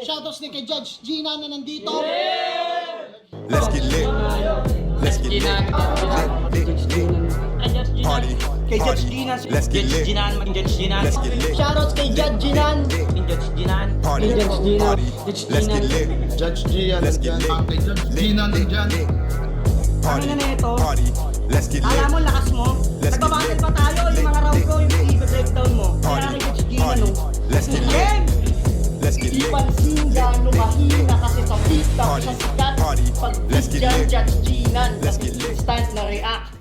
Shoutouts din kay Judge Gina na nandito. Let's get lit. Let's get lit. Party. Kay Judge Gina. Let's get lit. Judge Gina. Let's get lit. Shoutouts kay Judge Ginan. Judge Gina. Party. Judge Gina. Party. Let's get lit. Judge Gian, Let's get lit. kay Judge Gina nandyan. Party. Ano na ito? Party. Let's get lit. Alam mo, lakas mo. Let's get Nagbabattle lit. pa tayo. Yung mga round ko, yung i-breakdown mo. Party. Kaya kay Judge Gina, Party. no? Let's get lit. Game! Let's get Di lit. pansin gano'ng mahina kasi sa TikTok Party. sa sikat. Party. Pag Let's get dyan, lit. Judge Ginan. Let's get lit. Instant na react.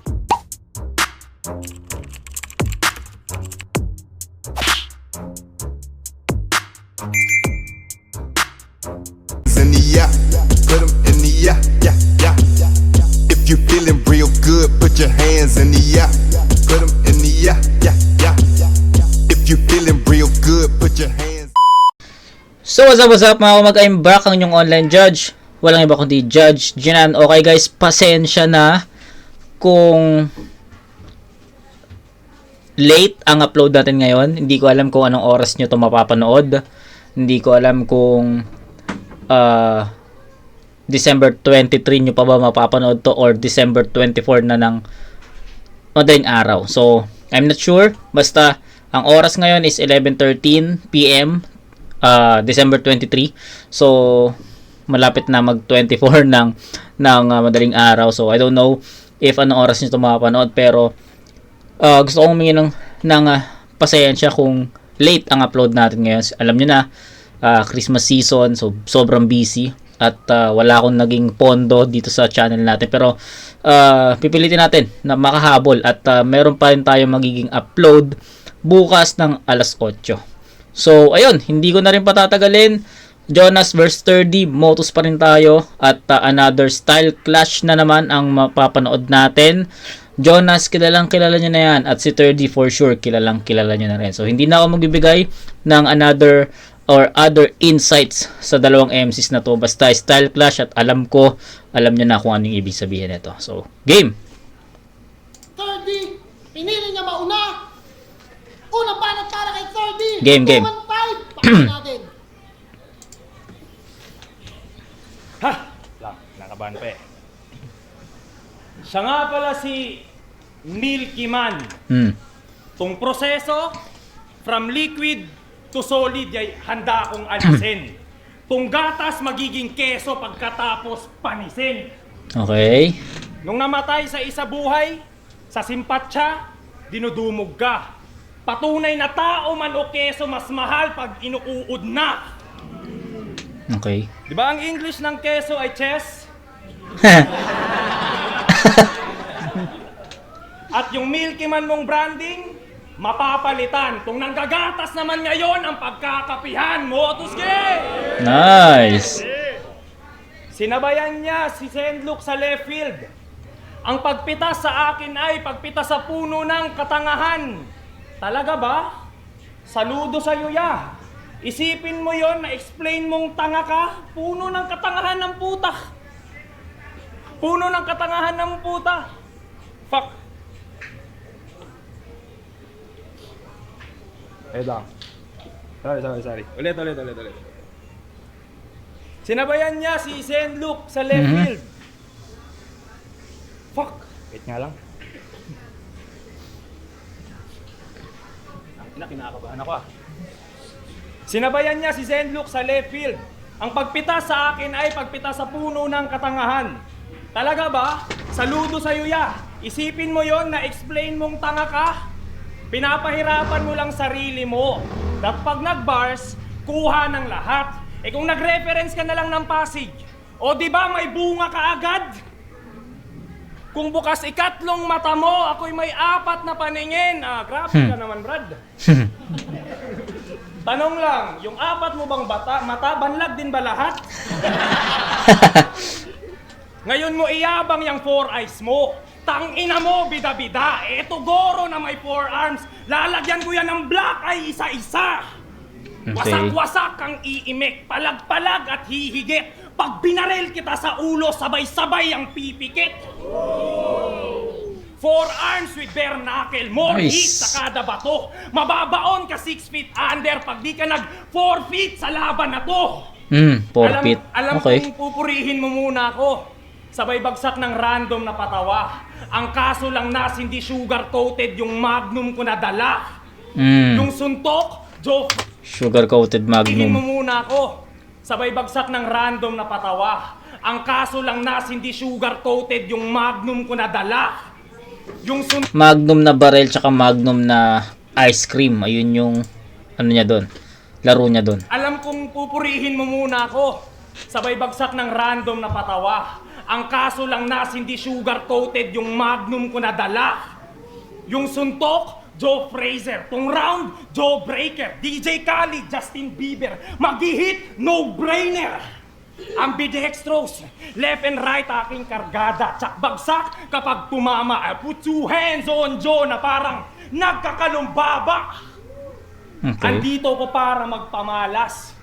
In the yeah, put 'em in the yeah. If you feeling real good, put your hands in the yeah. Put 'em in the yeah. If you feeling real good, put your hands. So what's up mga kumag-I'm back ang inyong online judge. Walang iba kundi Judge Ginan. Okay guys, pasensya na kung late ang upload natin ngayon. Hindi ko alam kung anong oras nyo ito mapapanood. Hindi ko alam kung December 23 nyo pa ba mapapanood to or December 24 na ng madaling araw. So, I'm not sure. Basta, ang oras ngayon is 11:13 PM, December 23. So, malapit na mag 24 ng madaling araw. So, I don't know if anong oras nyo ito mapapanood. Pero, gusto kong humingi ng pasensya kung late ang upload natin ngayon. Alam nyo na, Christmas season, so sobrang busy at wala akong naging pondo dito sa channel natin, pero pipilitin natin na makahabol at meron pa rin tayo magiging upload bukas ng alas 8. So ayun, hindi ko na rin patatagalin. Jonas vs. Sturdy, Motus pa rin tayo at another style clash na naman ang mapapanood natin. Jonas, kilala nyo na yan, at si Sturdy for sure kilala nyo na rin. So hindi na ako magbibigay ng another or other insights sa dalawang MCs na to. Basta style clash at alam nyo na kung anong ibig sabihin nito. So, game! 30, pinili niya mauna. Unang banat para kay 30. Game. 2-1-5. Pakita natin. Ha! Nakabahan pa eh. Siya nga pala si Milky Man. Tung proseso, from liquid to solid, ay handa akong alisin. Tung gatas magiging keso pagkatapos panisin. Okay. Nung namatay sa isa buhay, sa simpatsya, dinudumog ka. Patunay na tao man o keso, mas mahal pag inuuod na. Okay. Di ba ang English ng keso ay chess? At yung Milky Man mong branding, mapapalitan. Kung nanggagatas naman ngayon ang pagkakapihan mo, Tuske! Nice! Sinabayan niya si Sendluk sa left field. Ang pagpitas sa akin ay pagpitas sa puno ng katangahan. Talaga ba? Saludo sa ya. Isipin mo yon na explain mong tanga ka. Puno ng katangahan ng puta. Puno ng katangahan ng puta. Fuck. Lang. Sorry. Ulit. Sinabayan niya si Sendluk sa left field. Fuck. Wait nga lang. Kinakabahan ako ah. Sinabayan niya si Sendluk sa left field. Ang pagpitas sa akin ay pagpitas sa puno ng katangahan. Talaga ba? Saludo sa iyo ya. Isipin mo yon na explain mong tanga ka. Pinapahirapan mo lang sarili mo. At pag nag-bars, kuha ng lahat. Eh kung nag-reference ka na lang ng Pasig, o di ba may bunga ka agad? Kung bukas ikatlong mata mo, ako'y may 4 na paningin. Grabe ka naman, Brad. Tanong lang, yung 4 mo bang mata, banlag din ba lahat? Ngayon mo iyabang yung 4 eyes mo. Tangina mo, bida-bida. Eto Goro na may 4 arms. Lalagyan ko yan ng black eye isa-isa. Okay. Wasak-wasak kang iimik, palag-palag at hihigit. Pag binarel kita sa ulo, sabay-sabay ang pipikit. 4 arms with bare knuckle, more Nice. hit sa kada bato. Mababaon ka 6 feet under pag di ka nag 4 feet sa laban na to. Forfeit. Alam Okay. kong pupurihin mo muna ako. Sabay bagsak ng random na patawa. Ang kaso lang nas hindi sugar-coated yung magnum ko na dala. Yung suntok, Joe, Sugar-coated purihin mo Magnum. muna ako. Sabay bagsak ng random na patawa. Ang kaso lang nas hindi sugar-coated yung magnum ko na dala. Yung suntok, Magnum na barrel tsaka Magnum na ice cream. Ayun yung ano niya doon. Laro niya doon. alam kong pupurihin mo muna ako. Sabay bagsak ng random na patawa. Ang kaso lang nas hindi sugar-coated yung magnum ko na dala. Yung suntok, Joe Frazier. Tong round, Joe Breaker. DJ Khaled, Justin Bieber. Mag-hit, no-brainer. Ambidextrous, left and right aking kargada. Tsak bagsak kapag tumama. I put two hands on Joe na parang nagkakalumbaba. Okay. Andito ko para magpamalas.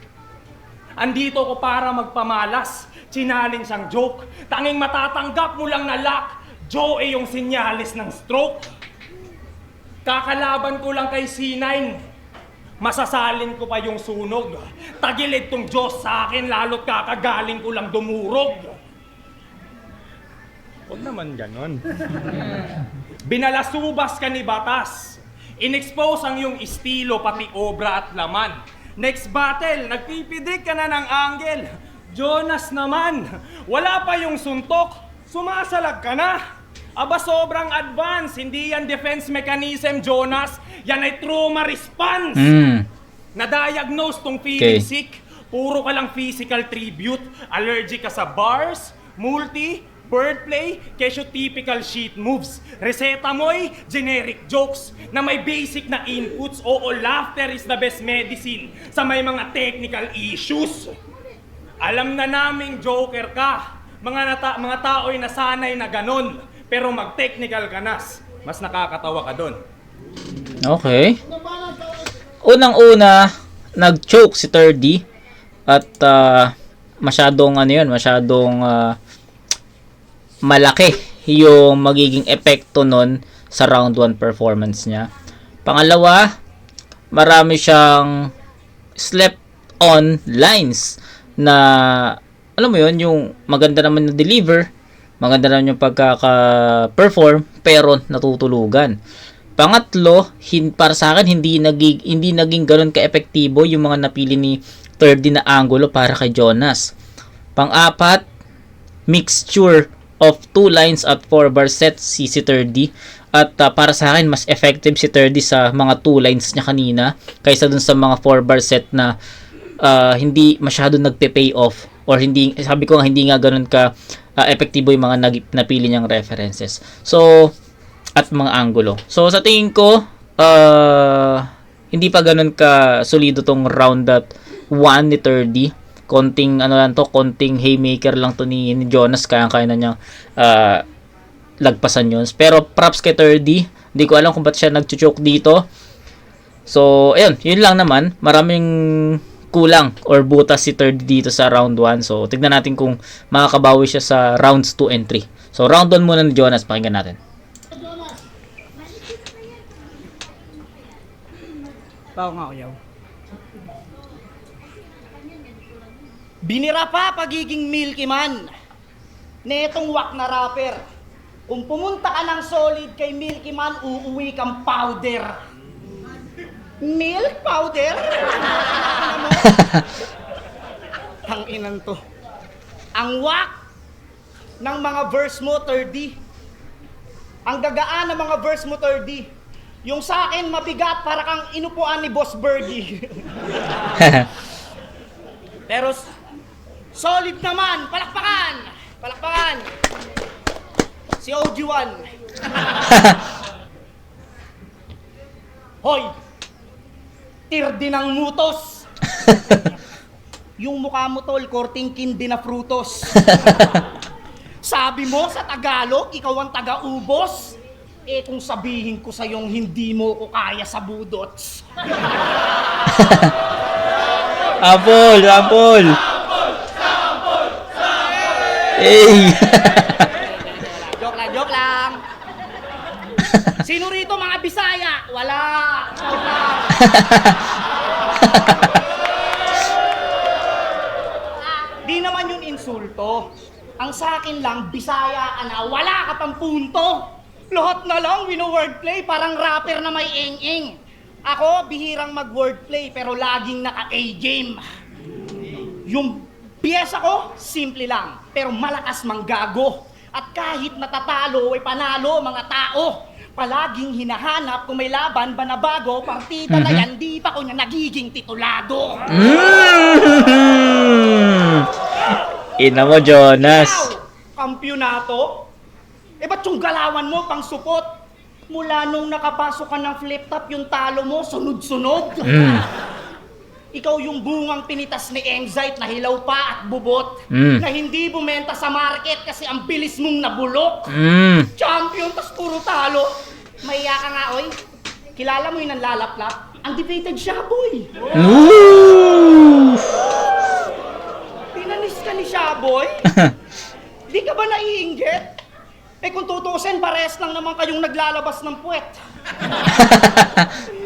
Andito ko para magpamalas. Challenge ang joke. Tanging matatanggap mo lang na lock. Joe ay yung sinyalis ng stroke. Kakalaban ko lang kay C9. Masasalin ko pa yung sunog. Tagilid tong Diyos sa akin lalo't kakagaling ko lang dumurog. Huwag naman ganon. Binalasubas ka ni Batas. Inexpose ang iyong estilo pati obra at laman. Next battle, nagpipidik ka na ng angle. Jonas naman, wala pa yung suntok, sumasalag ka na. Aba sobrang advance, hindi yan defense mechanism, Jonas. Yan ay trauma response. Na-diagnose tong feeling Okay. sick, puro ka lang physical tribute. Allergic ka sa bars, multi, wordplay, kesyo typical sheet moves. Reseta mo'y generic jokes na may basic na inputs. Oo, laughter is the best medicine sa may mga technical issues. Alam na naming joker ka. Mga tao'y nasanay na ganon. Pero mag-technical ka nas. Mas nakakatawa ka doon. Okay. Unang-una, nag-choke si 3D. At masyadong malaki yung magiging epekto nun sa round 1 performance niya. Pangalawa, marami siyang slept on lines na alam mo yun, yung maganda naman na deliver, maganda naman yung pagkaka-perform, pero natutulugan. Pangatlo, para sa akin hindi naging ganoon ka-epektibo yung mga napili ni 3D na angulo para kay Jonas. Pang-apat, mixture of 2 lines at 4 bar sets si 3D. At para sa akin, mas effective si 3D sa mga 2 lines niya kanina kaysa dun sa mga 4 bar set na hindi masyado nagpe-pay off, or hindi, sabi ko nga, hindi nga ganoon ka epektibo yung mga napili niyang references. So, at mga angulo. So, sa tingin ko, hindi pa ganoon ka solido tong round 1 ni 3D. Konting konting haymaker lang to ni Jonas, kaya na niyang lagpasan yun. Pero props kay 3D. Hindi ko alam kung ba't siya nag-choke dito. So, ayun, yun lang naman. Maraming kulang or butas si 3D dito sa round 1. So, tignan natin kung makakabawi siya sa rounds 2 and 3. So, round 1 muna ni Jonas. Pakinggan natin. Pao nga kuyaw. Binira pa pagiging Milky Man. Netong wak na rapper. Kung pumunta ka ng solid kay Milky Man, uuwi kang powder. Milk powder? Ang inan to. Ang wak ng mga verse mo, 3D. Ang gagaan ng mga verse mo, 3D. Yung sa akin, mabigat para kang inupuan ni Boss Birdie. Pero solid naman, palakpakan! Palakpakan! Si OG1. Hoy! Tirdi ng mutos! Yung mukha mo tol, korting kindi na frutos. Sabi mo sa Tagalog, ikaw ang taga-ubos. Eh kung sabihin ko sa yung hindi mo ko kaya sa budots. Apol! Hey! Joke lang. Sino rito mga Bisaya? Wala. Di naman yun insulto. Ang sa akin lang, Bisaya ka na, wala ka pang punto. Lahat na lang, wino-wordplay, parang rapper na may ing-ing. Ako, bihirang mag-wordplay, pero laging naka-A-game. Yung piyesa ko, simple lang, pero malakas manggago. At kahit natatalo, ay panalo mga tao. Palaging hinahanap kung may laban ba na bago, partida na yan, di pa ko niya nagiging titulado. Ina mo, Jonas. Kampyonato? Ba't yung galawan mo pang supot? Mula nung nakapasok ka ng flip-top, yung talo mo, sunod-sunod. Ikaw yung bungang pinitas ni Anxiety na hilaw pa at bubot. Na hindi bumenta sa market kasi ang bilis mong nabulok. Champion, tas puro talo. Maiya ka nga, oy. Kilala mo yung nanlalaplap? Undefeated siya, boy. Pinanis ka ni Shaboy? Di ka ba naiinggit? Kung tutusin, pares lang naman kayong naglalabas ng puwet.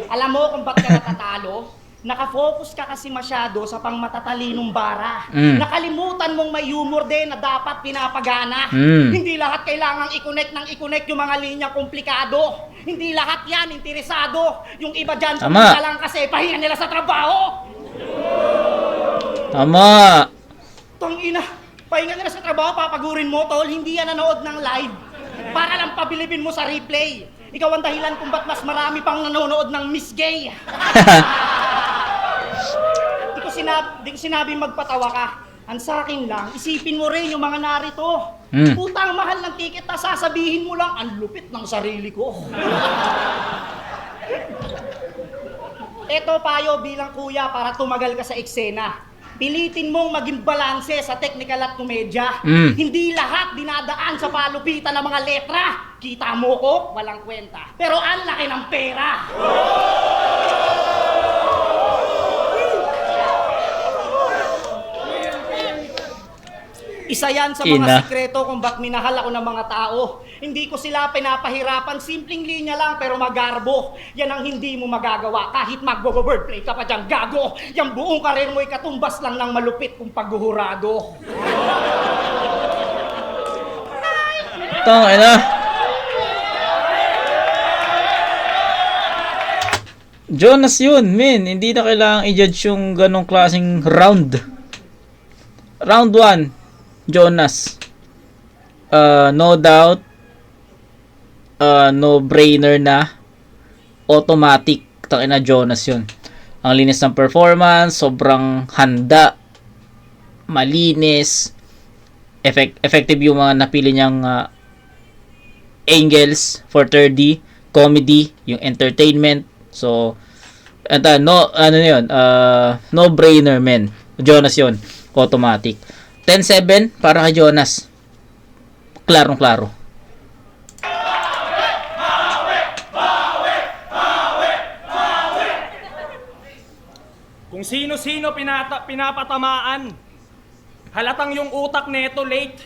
Alam mo kung ba't ka natatalo? Nakafocus ka kasi masyado sa pangmatatalinong bara. Nakalimutan mong may humor din na dapat pinapagana. Hindi lahat kailangang i-connect yung mga linya komplikado. Hindi lahat yan interesado. Yung iba dyan, Tama. lang kasi pahinga nila sa trabaho. Tama. Tangina, pahinga nila sa trabaho, papagurin mo, tol. Hindi yan nanood ng live. Para lang pabilibin mo sa replay. Ikaw ang dahilan kung ba't mas marami pang nanonood ng Miss Gay. Di ko sinabi magpatawa ka. Ang sa akin lang, isipin mo rin yung mga narito. Putang mahal ng ticket na sasabihin mo lang, ang lupit ng sarili ko. Eto payo bilang kuya para tumagal ka sa eksena. Pilitin mong maging balanse sa technical at komedya. Hindi lahat dinadaan sa palupitan ng mga letra. Kita mo ko, walang kwenta. Pero ang laki ng pera. Isa yan sa mga sikreto kung bakit minahal ako ng mga tao. Hindi ko sila pinapahirapan, simpleng linya lang pero magarbo. Yan ang hindi mo magagawa kahit mag-wordplay ka pa dyan, gago. Yung buong karir mo ay katumbas lang ng malupit kung paghuhurado. Tangina. Jonas yun, men. Hindi na kailangang i-judge yung ganong klaseng round. Round 1. Jonas. No doubt. No-brainer na. Automatic. Takina Jonas yun. Ang linis ng performance. Sobrang handa. Malinis. Effective yung mga napili niyang angles for 3D. Comedy. Yung entertainment. So, no-brainer, men. Jonas yun. Automatic. 10-7 para kay Jonas. Klarong-klaro. Kung sino-sino pinapatamaan, halatang yung utak neto late.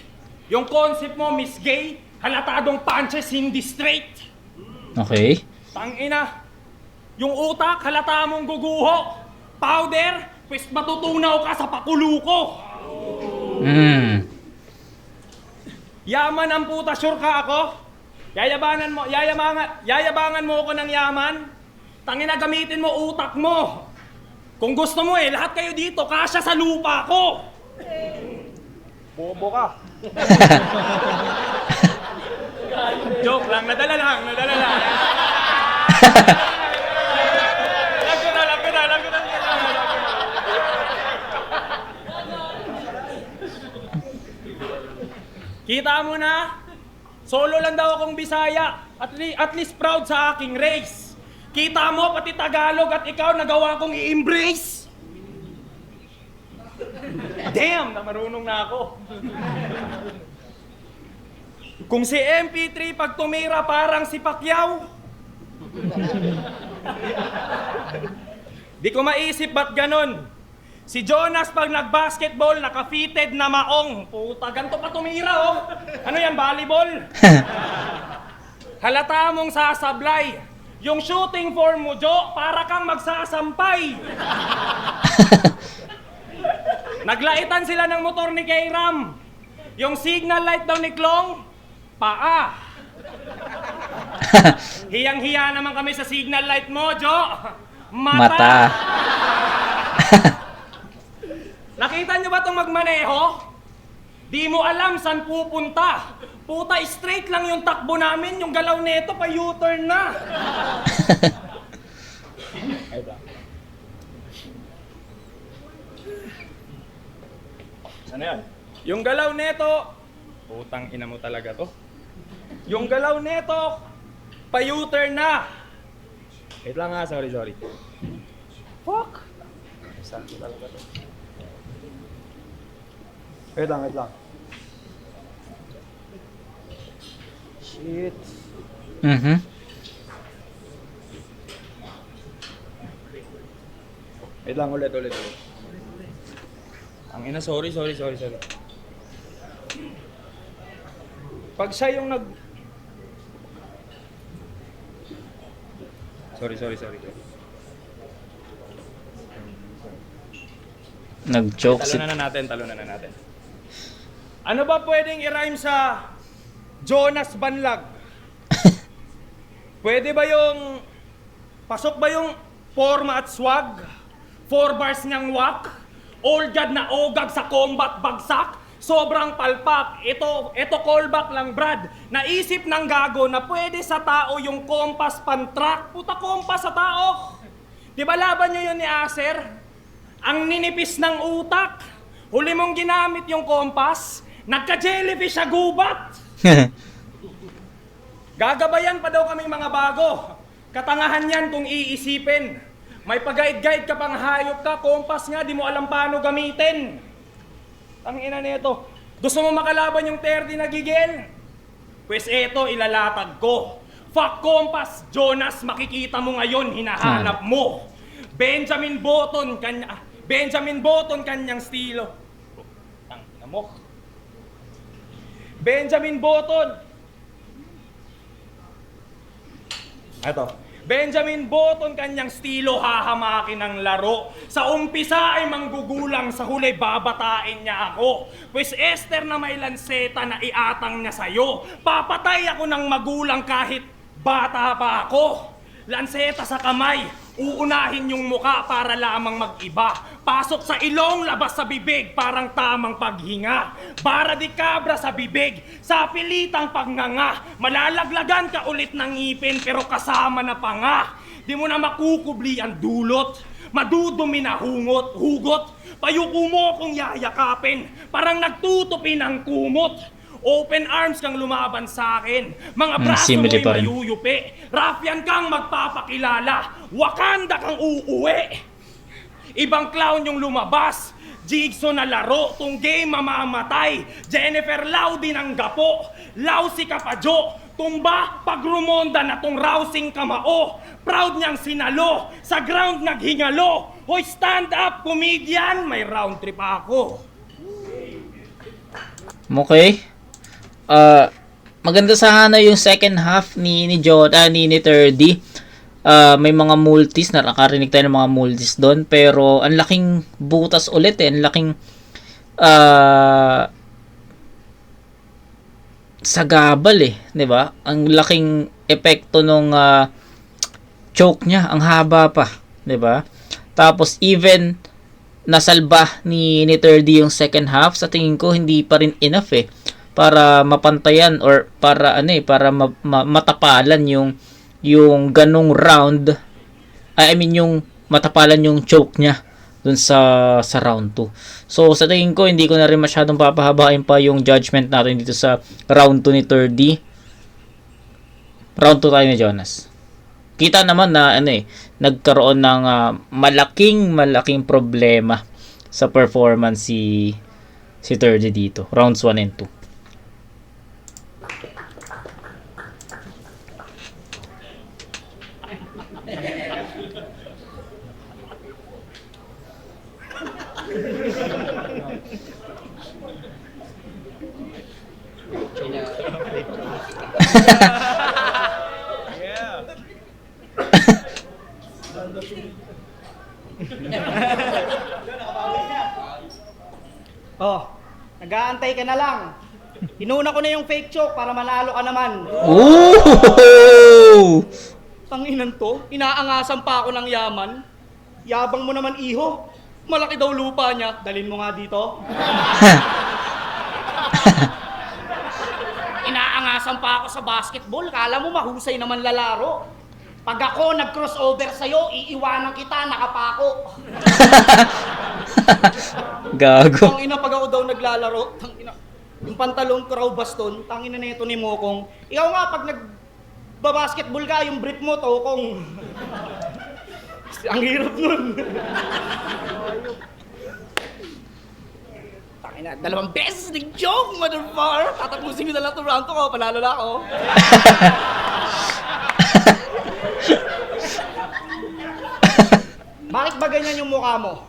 Yung concept mo, Miss Gay, halatadong punches hindi straight. Okay. Tangina, yung utak, halata mong guguho. Powder, pues matutunaw ka sa pakulo ko. Yaman ang puta, sure ka ako? Yayabangan mo ako ng yaman? Tangina, gamitin mo utak mo. Kung gusto mo lahat kayo dito, kasya sa lupa ko. Bobo ka. Joke lang, nadala lang. Alam ko na. Kita mo na, solo lang daw akong Bisaya. At least proud sa aking race. Kita mo, pati Tagalog at ikaw nagawa kong i-embrace. Damn, na marunong na ako. Kung si MP3 pag tumira parang si Pacquiao. Di ko maisip ba't ganon. Si Jonas pag nag-basketball, naka-fitted na maong. Puta, ganito pa tumira, oh. Ano yan, volleyball? Halata mong sasablay. Yung shooting form mo, Jo, para kang magsasampay. Naglaitan sila ng motor ni Kairam. Yung signal light daw ni Klong, paa. Hiyang-hiya naman kami sa signal light mo, Jo. Mata. Nakita nyo ba itong magmaneho? Di mo alam saan pupunta. Puta, straight lang yung takbo namin. Yung galaw nito pa U-turn na. Ano yan? Yung galaw neto, putang ina mo talaga to. Yung galaw neto, pa U-turn na. Wait lang nga, sorry. Fuck! Saan ko talaga to? Wait lang. Shit. Mhm. Wait lang, ulit. Ang ina, sorry. Pag siya yung Sorry. Nag-joke si... Talunan na natin. Ano ba pwedeng i-rhyme sa Jonas Banlag? Pwede ba yung... Pasok ba yung forma at swag? 4 bars niyang wak? Old god na ogag sa combat bagsak? Sobrang palpak. Ito callback lang, Brad. Naisip ng gago na pwede sa tao yung kompas pantrack. Puta, kompas sa tao. Di ba laban nyo yun ni Acer? Ang ninipis ng utak. Huli mong ginamit yung kompas, nagka-jellyfish sa gubat. Gagabayan pa daw kaming mga bago. Katangahan yan kung iisipin. May pag-guide-guide ka pang hayop ka, kompas nga, di mo alam paano gamitin. Ang ina nito. Gusto mo makalaban yung 30 na gigil? Pues eto, ilalatag ko. Fuck kompas, Jonas, makikita mo ngayon, hinahanap mo. Benjamin Button kanyang estilo. Ang ina mo. Benjamin Button. Benjamin Button kanyang estilo, hahamakin ng laro. Sa umpisa ay manggugulang, sa huli babatain niya ako. Pues Esther na may lanseta na iatang niya sa'yo. Papatay ako ng magulang kahit bata pa ako. Lanseta sa kamay, uunahin yung muka para lamang mag-iba. Pasok sa ilong, labas sa bibig, parang tamang paghinga. Bara di kabra sa bibig, sa pilitang pagnganga. Malalaglagan ka ulit ng ngipin pero kasama na panga. Di mo na makukubli ang dulot, madudumi na hugot. Payuko mo kung yayakapin, parang nagtutupi ng kumot. Open arms kang lumaban sa akin. Mga braso mo'y mayuyupi. Raffian kang magpapakilala. Wakanda kang uuwi. Ibang clown yung lumabas. Jigsaw na laro. Tung game mamamatay. Jennifer Lau din ang gapo. Lau si Kapadyo. Tumba pag rumonda na tong rousing kamao. Proud niyang sinalo. Sa ground naghingalo. Hoy, stand up comedian. May round trip ako. Okay. Maganda sana yung second half ni 30. May mga multis, nakarinig tayo ng mga multis doon, pero ang laking butas ulit ang laking sagabal 'di ba? Ang laking epekto nung choke niya, ang haba pa, 'di ba? Tapos even nasalba ni 30 yung second half, sa tingin ko hindi pa rin enough para mapantayan or para matapalan yung ganung round. Yung matapalan yung choke niya dun sa round 2. So sa tingin ko hindi ko na rin masyadong papahabain pa yung judgment natin dito sa round 2 ni 30. Round 2 tayo ni Jonas. Kita naman na nagkaroon ng malaking problema sa performance si 30 dito. Rounds 1 and 2. Nag-aantay ka na lang. Inuna ko na yung fake choke para manalo ka naman. Ooh! Tanginan to, inaangasan pa ako ng yaman. Yabang mo naman, iho. Malaki daw lupa niya. Dalin mo nga dito. Inaangasan pa ako sa basketball. Kala mo mahusay naman lalaro. Pag ako nag-crossover sa'yo, iiwanan kita, nakapako. Gago. Tangina, pag ako daw naglalaro, tangina, yung pantalon ko raw baston, tangina na ito ni Mokong. Ikaw nga, pag nagbabasketball ka, yung brief mo, tokong. Ang hirap nun. Tangina, 2 beses nag-joke, motherfucker. Tatapusin ko na lang Toronto ko, panalo na ako. Bakit ba ganyan yung mukha mo?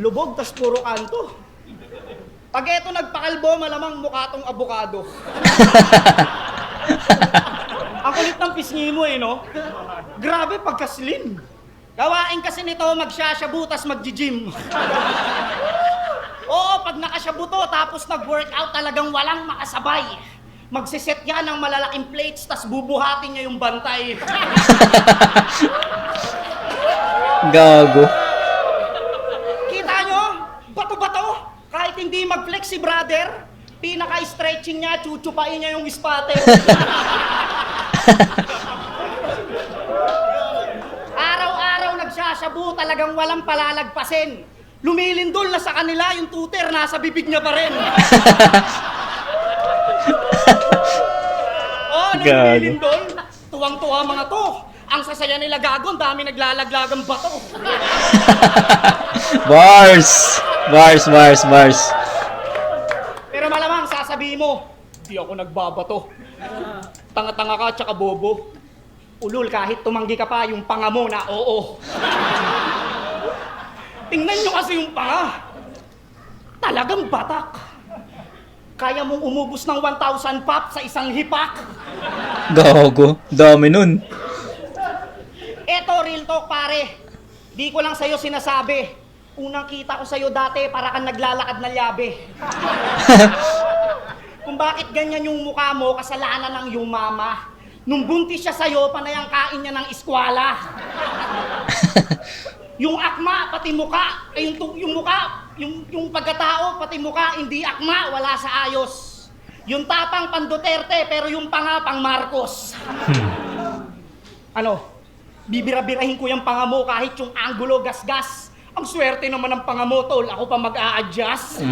Lubog, tas puro kanto. Pag eto nagpakalbo, malamang mukha tong abukado. Ang kulit ng pisngi mo no? Grabe, pagka-slim. Gawain kasi nito, magsasyabu, tas magji-gym. Oo, pag nakasyabu to, tapos nag-workout, talagang walang makasabay. Magsiset yan ng malalaking plates, tas bubuhatin niya yung bantay. Gago. Kita nyo? Bato-bato. Kahit hindi mag-flex si brother, pinaka-stretching niya, chuchupain niya yung spotter. Araw-araw nagsasyabu, talagang walang palalagpasin. Lumilindol na sa kanila, yung tuter nasa bibig niya pa rin. Oh, Gago. lumilindol. Tuwang-tuwa mga to. Ang sasaya nila gagon, dami naglalaglagang bato. Bars! Bars, bars, bars. Pero malamang sasabihin mo, di ako nagbabato. Tanga-tanga ka tsaka bobo. Ulul, kahit tumanggi ka pa, yung panga mo na oo. Tingnan nyo kasi yung panga. Talagang batak. Kaya mong umubos ng 1,000 pop sa isang hipak. Gago. Dami nun. Eto, real talk pare. Di ko lang sa'yo sinasabi. Unang kita ko sa'yo dati, para kang naglalakad na lyabe. Kung bakit ganyan yung mukha mo, kasalanan ng iyong mama. Nung buntis siya sa'yo, panay ang kain niya ng eskwala. Yung akma, pati muka, yung muka, yung pagkatao, pati muka, hindi akma, wala sa ayos. Yung tapang pang Duterte, pero yung panga pang Marcos. Ano? Bibira-birahin ko yung panga mo kahit yung angulo gas-gas. Ang swerte naman ng panga mo, tol. Ako pa mag-a-adjust.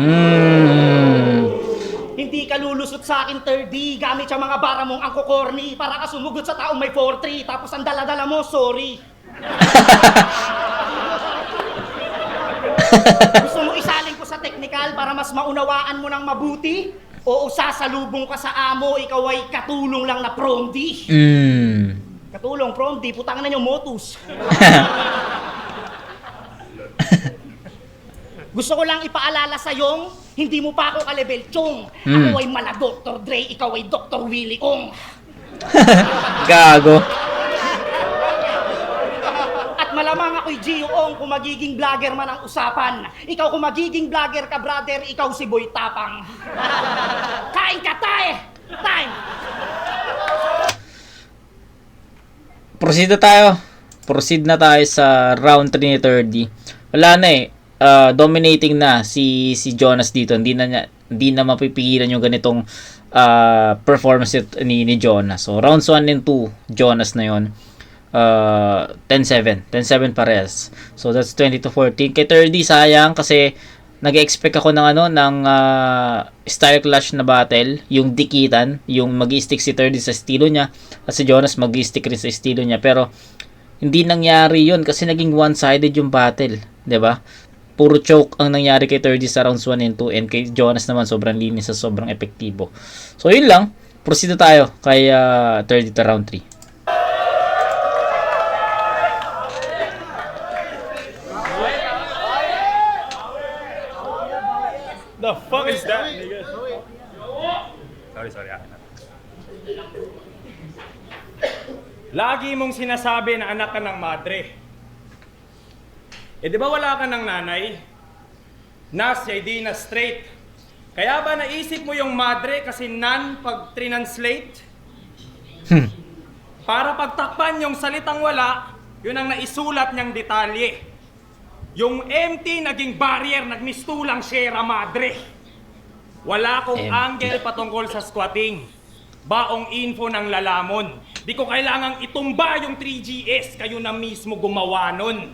Hindi ka lulusot sa akin, 3D. Gamit yung mga bara mong angko-corny para ka sumugot sa taong may 4-3. Tapos ang dala-dala mo, sorry. Gusto mo isalin ko sa technical para mas maunawaan mo ng mabuti? O sasalubong ka sa amo, ikaw ay katulong lang na promdi? Katulong, promdi, putang na yung motus. Gusto ko lang ipaalala sa'yong, hindi mo pa ako ka-level chong. Ako ay mala Dr. Dre, ikaw ay Dr. Willie Ong. Gago. At malamang ako'y Gio Ong kung magiging vlogger man ang usapan. Ikaw kung magiging vlogger ka, brother, ikaw si Boy Tapang. Kain ka, tae! Time! Proceed na tayo. Proceed na tayo sa round 3 ni 30. Wala na eh. Dominating na si Jonas dito. Hindi na mapipigilan yung ganitong performance ni Jonas. So rounds 1 and 2, Jonas na yon. 10-7 parehas. So that's 20-14. Kay 30 sayang kasi nag-expect ako ng style clash na battle, yung dikitan, yung mag-stick si 30 sa estilo niya at si Jonas mag-stick rin sa estilo niya, pero hindi nangyari yun kasi naging one-sided yung battle, 'di ba? Puro choke ang nangyari kay 30 sa rounds 1 and 2, and kay Jonas naman sobrang linis at sobrang epektibo. So yun lang, proceed na tayo kay 30 to round 3. The fuck is that, nigga? Sorry. Lagi mong sinasabi na anak ka ng madre. Eh di ba wala ka ng nanay? Na siya di na straight. Kaya ba naisip mo yung madre kasi nan pag translate? Para pagtakpan yung salitang wala, yun ang naisulat niyang detalye. Yung empty naging barrier, nagmistulang Sierra Madre. Wala kong Empty. angle patungkol sa squatting. Baong info ng lalamon. Di ko kailangang itumba yung 3GS, kayo na mismo gumawa nun.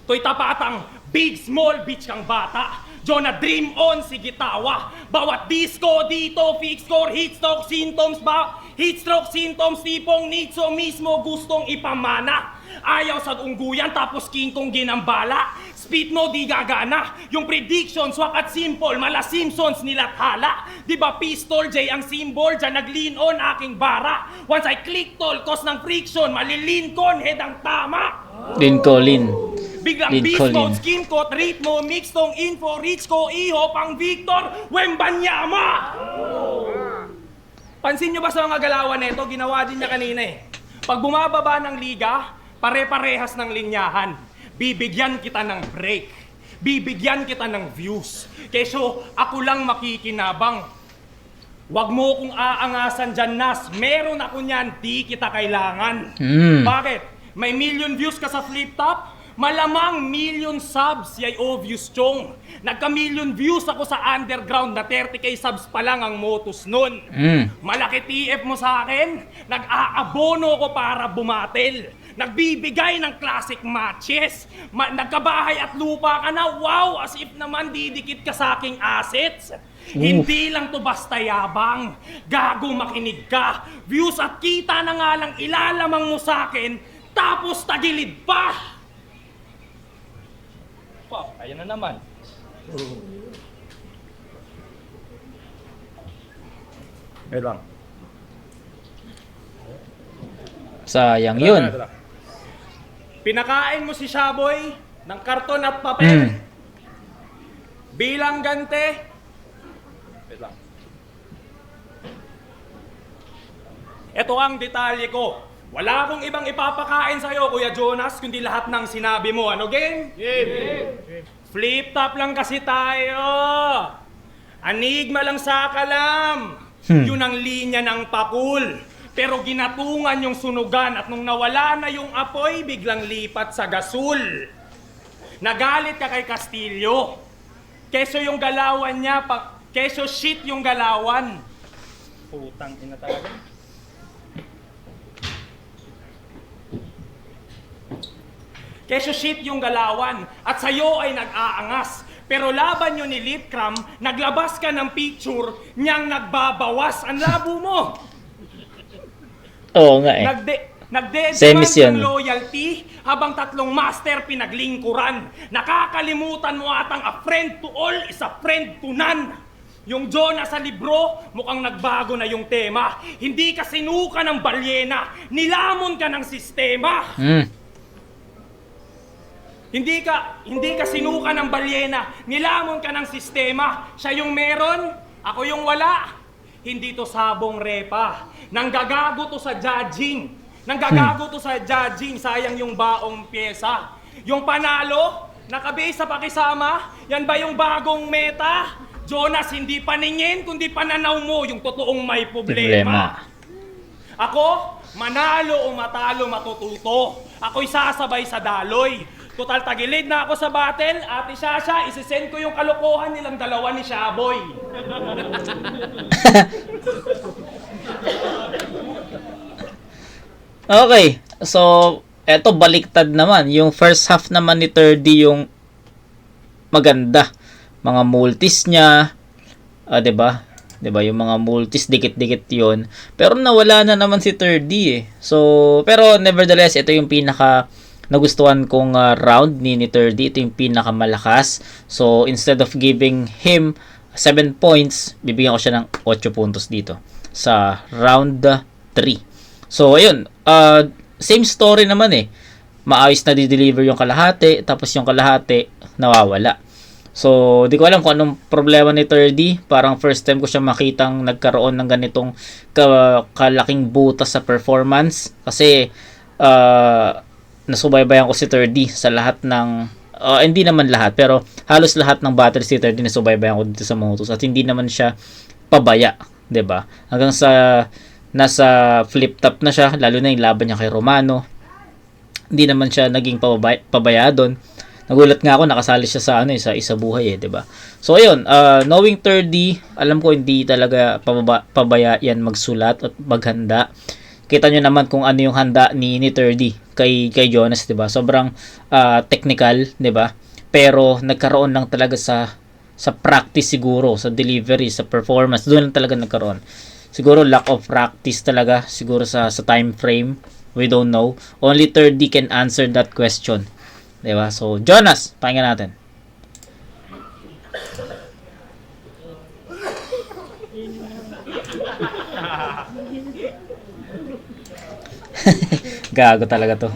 To'y tapatang big small bitch kang bata. Jonah dream on, sige tawa. Bawat disco dito, fix score, heat stroke symptoms ba? Heat stroke symptoms, tipong nitso mismo gustong ipamana. Ayaw sa ungguyan tapos king kong ginambala. Speed mo di gagana. Yung predictions wakat simple, mala Simpsons nilathala. Di ba pistol J ang symbol, dyan nag-lean on aking bara. Once I click tol, cause ng friction, malilinkon head ang tama. Lincoln. Biglang Lead beast Colin. mode, skin coat, ritmo, mix tong info, reach ko, iho, pang Victor, Wembanyama! Pansin nyo ba sa mga galawan nito, ginawa din niya kanina eh. Pag bumababa ng liga, pare-parehas ng linyahan. Bibigyan kita ng break. Bibigyan kita ng views. Keso ako lang makikinabang. Wag mo kong aangasan dyan, Nas. Meron ako niyan, di kita kailangan. Bakit? May million views ka sa flip top? Malamang million subs yay obvious chong. Nagka-million views ako sa underground na 30k subs pa lang ang motus nun. Malaki TF mo sa akin, nag-aabono ko para bumatel. Nagbibigay ng classic matches. Nagkabahay at lupa ka na, wow, as if naman didikit ka sa aking assets. Hindi lang to basta yabang. Gago makinig ka. Views at kita na nga lang ilalamang mo sa akin, tapos tagilid pa. Wow, ayan na naman. Wait lang. Sayang yun. Pinakain mo si Shaboy ng karton at papel. Bilang gante. Wait lang. Ito ang detalye ko. Wala akong ibang ipapakain sa'yo, Kuya Jonas, kundi lahat ng sinabi mo. Ano, game? Game. Flip top lang kasi tayo. Anigma lang sa kalam. Yun ang linya ng pakul. Pero ginatungan yung sunugan at nung nawala na yung apoy, biglang lipat sa gasul. Nagalit ka kay Castillo. Keso yung galawan niya, keso shit yung galawan. Putang ina talaga. Keso shit yung galawan at sa'yo ay nag-aangas. Pero laban nyo ni Litcram, naglabas ka ng picture niyang nagbabawas. Ang labo mo! Oo nga eh. Semis Nagde-demand ng yun. loyalty habang tatlong master pinaglingkuran. Nakakalimutan mo atang a friend to all is a friend to none. Yung Jonah sa libro, mukhang nagbago na yung tema. Hindi ka sinuka ng balyena, nilamon ka ng sistema. Hindi ka sinuka ng balyena, nilamon ka ng sistema. Siya yung meron, ako yung wala. Hindi to sabong repa. Nanggagago to sa judging. Nanggagago to sa judging, sayang yung baong pyesa. Yung panalo, nakabase sa pakisama, yan ba yung bagong meta? Jonas, hindi paningin, kundi pananaw mo yung totoong may problema. Ako, manalo o matalo matututo. Ako'y sasabay sa daloy. Total tagilid na ako sa battle, Ate Shasha, isisend ko yung kalokohan nilang dalawa ni Shaboy. Okay, so eto baliktad naman. Yung first half naman ni 30 yung maganda. Mga multis niya, 'di ba? 'Di ba yung mga multis dikit-dikit 'yon. Pero nawala na naman si 30 eh. So, pero nevertheless, ito yung pinaka nagustuhan kong round ni 30. Ito yung pinakamalakas. So, instead of giving him 7 points, bibigyan ko siya ng 8 puntos dito sa round 3. So, ayun. Same story naman eh. Maayos na di-deliver yung kalahati, tapos yung kalahati nawawala. So, di ko alam kung anong problema ni 30. Parang first time ko siya makitang nagkaroon ng ganitong kalaking butas sa performance. Kasi, nasubaybayan ko si 30 sa lahat ng hindi naman lahat, pero halos lahat ng battle si 30 na subaybayan ko dito sa Motus at hindi naman siya pabaya, 'di ba? Hanggang sa nasa flip top na siya, lalo na yung laban niya kay Romano. Hindi naman siya naging pabaya doon. Nagulat nga ako, nakasali siya sa sa Isa Buhay 'di ba? So ayun, knowing 30, alam ko hindi talaga pabaya yan magsulat at maghanda. Kita nyo naman kung ano yung handa ni 30 kay Jonas, 'di ba? Sobrang technical, 'di ba? Pero nagkaroon lang talaga sa practice siguro, sa delivery, sa performance, doon lang talaga nagkaroon. Siguro lack of practice talaga, siguro sa time frame. We don't know. Only 30 can answer that question. 'Di ba? So, Jonas, pakinggan natin. Gago talaga to.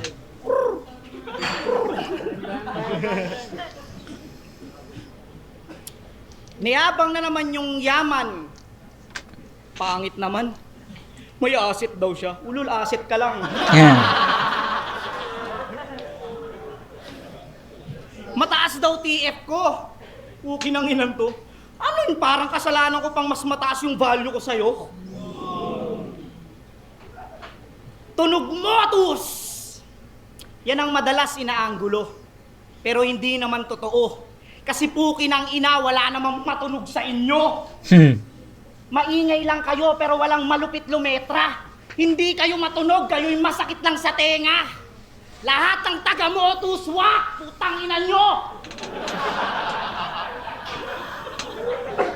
Niyabang na naman yung yaman. Pangit naman. May asset daw siya. Ulul, asset ka lang. Yan. Mataas daw TF ko. Puki ng inan to. Ano yun? Parang kasalanan ko pang mas mataas yung value ko sa'yo. Tunog motus! Yan ang madalas inaanggulo. Pero hindi naman totoo. Kasi puki ng ina, wala namang matunog sa inyo. Maingay lang kayo pero walang malupit lumetra. Hindi kayo matunog, kayo'y masakit lang sa tenga. Lahat ng taga-motus, wak! Putang ina nyo!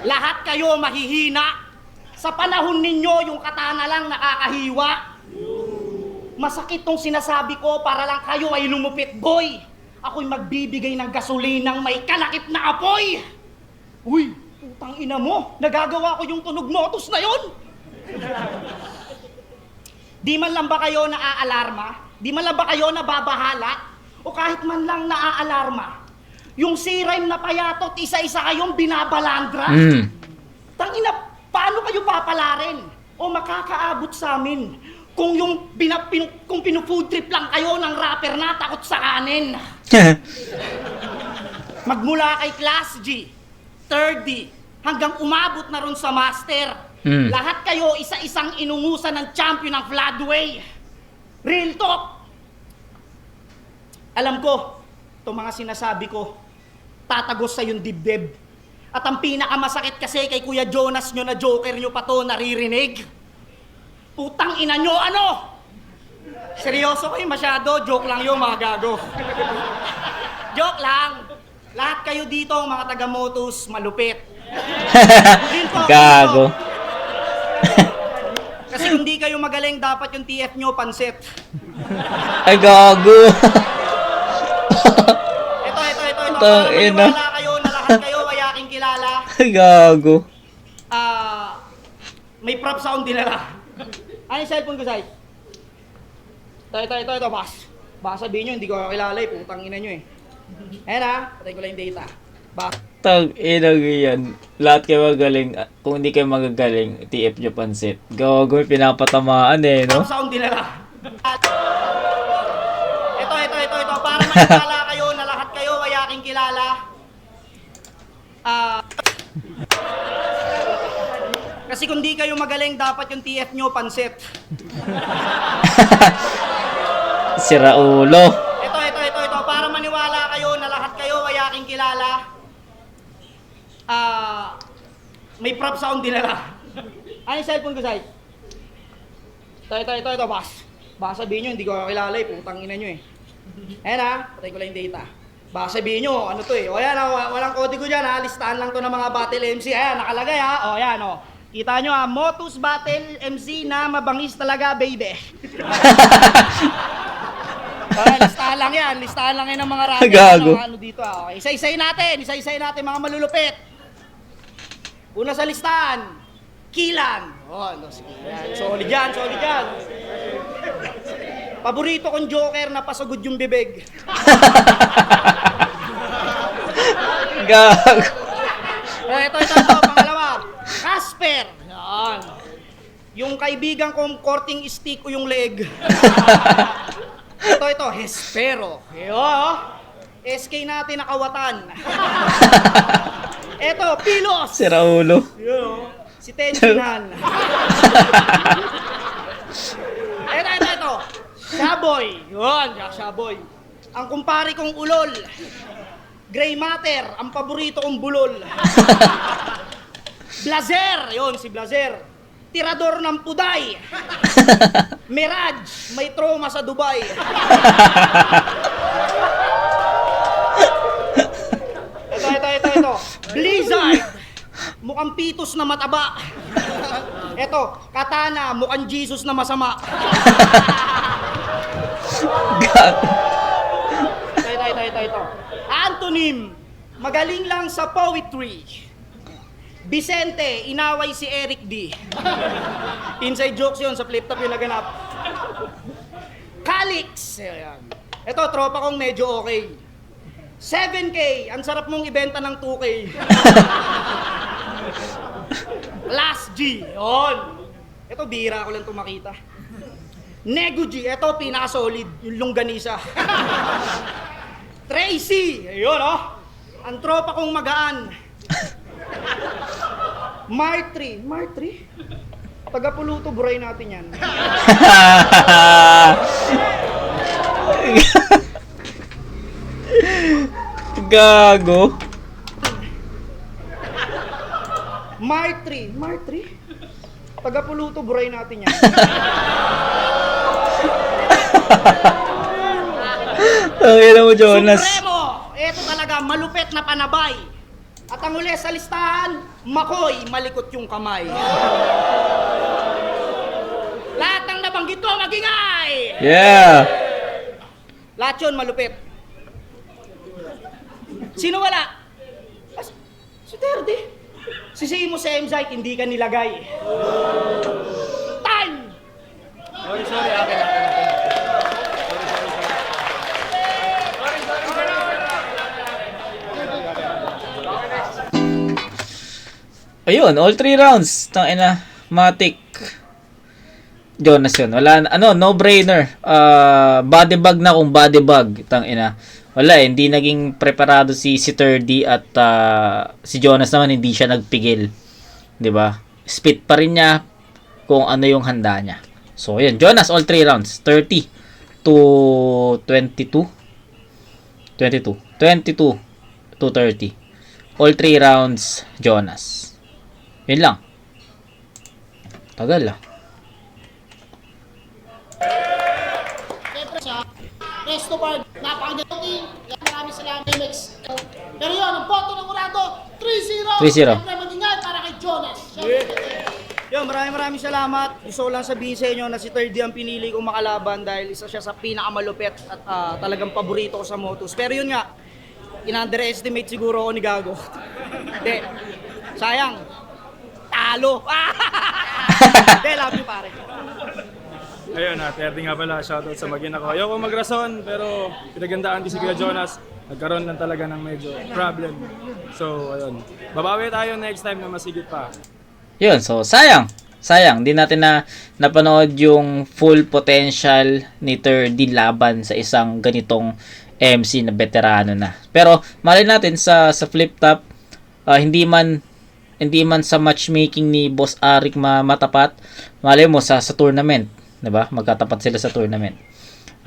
Lahat kayo mahihina. Sa panahon ninyo, yung katana lang nakakahiwa. Masakit tong sinasabi ko para lang kayo ay lumupit, boy. Ako'y magbibigay ng gasolinang may kalakip na apoy. Uy, putang ina mo, nagagawa ko yung tunog motus na yon. Di man lang ba kayo naaalarma? Di man lang ba kayo nababahala? O kahit man lang naaalarma? Yung sirime na payatot, isa-isa kayong binabalandra? Tangina, paano kayo papalarin? O makakaabot sa amin? Kung yung kung pinu-food trip lang kayo ng rapper na takot sa kanin. Magmula kay Class G, 3D, hanggang umabot na ron sa Master. Lahat kayo isa-isang inungusan ng champion ng Floodway. Real talk. Alam ko, itong mga sinasabi ko, tatagos sa yung dibdib. At ang pinakamasakit kasi kay Kuya Jonas nyo na joker nyo pa to naririnig. Putang ina nyo, ano? Seryoso kayo masyado, joke lang yun mga gago. Joke lang. Lahat kayo dito, mga taga-motus, malupit. Gago. Kasi kung di kayo magaling, dapat yung TF nyo, pansit. Ay, gago. Ito. Tang Para ina. maniwala kayo na lahat kayo ay aking kilala. Ay, gago. May prop sound dinala. Ano yung cellphone ko, Sai? Ito, boss. Baka sabihin nyo, hindi ko kakilala eh, putang ina nyo eh. Ayan ha, patay ko lang yung data. Tag ina yan. Lahat kayo magaling. Kung hindi kayo magagaling, TF nyo pansit. Gago, pinapatamaan eh, no? Prop sound dinala. Ito. Para maniwala kayo na lahat kayo ay aking kilala. Kasi kung di kayo magaling, dapat yung TF nyo, pansit. Sira ulo. Ito. Para maniwala kayo na lahat kayo ay aking kilala. May prop sound dinala. Ano yung cellphone ko, Sai? Ito, boss. Baka sabihin nyo, hindi ko kakilala eh, putang ina nyo eh. Ayan ha, patay ko lang yung data. Baka sabihin nyo, ano to eh. O yan ha, walang kodigo dyan ha, listahan lang to ng mga battle MC. Ayan, nakalagay ha. O yan o. Kita nyo ha, Motus Battle MC na mabangis talaga, baby. Listahan lang yan ng mga rapper. Gago. Ano dito ha. Okay, isa-isay natin mga malulupit. Una sa listahan, Kilan. Sige. Yan. Solid yan. Paborito kong joker na pasagod yung bibig. Gago. Ito, pangalawa. Casper. Yan. Yung kaibigan kong korting stick o yung leg. Ito, Hespero. SK natin nakawatan. Eto, Pilos. Si Raulo. Yun, oh. Si Tensinan. Ito. Shaboy. Yun, Shaboy. Ang kumpare kong ulol. Gray Matter, ang paborito kong bulol. Blazer, yun si Blazer. Tirador ng puday. Mirage, may trauma sa Dubai. Ito. Blizzard, mukhang pitos na mataba. Ito, Katana, mukhang Jesus na masama. Ito. Antonym, magaling lang sa poetry. Vicente, inaway si Eric D. Inside jokes yun, sa flip top yung naganap. Calix, ayan. Ito, tropa kong medyo okay. 7K, ang sarap mong ibenta ng 2K. Last G, yun. Ito, bira ko lang ito makita. Nego G, ito, pinaka-solid, yung longganisa. Tracy, ayun oh. Ang tropa kong magaan. Martry. Taga-Puluto, buray natin yan. Gago. Martry. Taga-Puluto, buray natin yan. Ang mo, Jonas. Supremo! Ito talaga, malupet na panabay. At ang uli sa listahan, Makoy, malikot yung kamay. Lahat ng nabanggit ko, magingay! Yeah. Lahat yun, malupit. Sino wala? Si Terdy. Si Simo sa MZite, hindi ka nilagay. Time! Sorry, akin. Ayun, all 3 rounds. Tangina, Matic. Jonas yun. Wala, no brainer. Body bag na kung body bag. Tangina. Wala, hindi naging preparado si Terdy at si Jonas naman hindi siya nagpigil. 'Di ba? Spit pa rin niya kung ano yung handa niya. So, ayun, Jonas all 3 rounds. 30 to 22 to 30. All 3 rounds, Jonas. Yun lang. Tagal ah. Siyempre sa Resto Bar, napakagaling. Maraming salamat, Mix. Pero yun, ang boto ng Urado, 3-0. 3-0. Siyempre magingay para kay Jonas. Yo, maraming salamat. Gusto ko lang sabihin sa inyo na si Terdy ang pinili kong makalaban dahil isa siya sa pinakamalupit at talagang paborito ko sa Motos. Pero yun nga, in-underestimate siguro ako ni Gago. Hindi. Sayang. Talo. Hindi, love you pare. Ayun, Terdy nga pala, shoutout sa magina ko. Ayoko magrason, pero pinagandaan ko si Kuya Jonas. Nagkaroon lang talaga ng medyo problem. So, ayun. Babawi tayo next time na masigit pa. Yun, so sayang. Di natin napanood yung full potential ni Terdy laban sa isang ganitong MC na veterano na. Pero malay natin sa flip top, hindi man sa matchmaking ni Boss Arik matapat, malay mo sa tournament, 'di ba? Magkatapat sila sa tournament.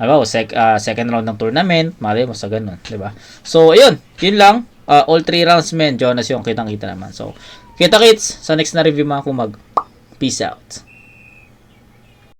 Ano, second round ng tournament, malay mo sa ganun, 'di ba? So, ayun, yun lang. All 3 rounds, men. Jonas yung kitang-kita naman. So, kita-kits sa next na review mga kumag. Peace out.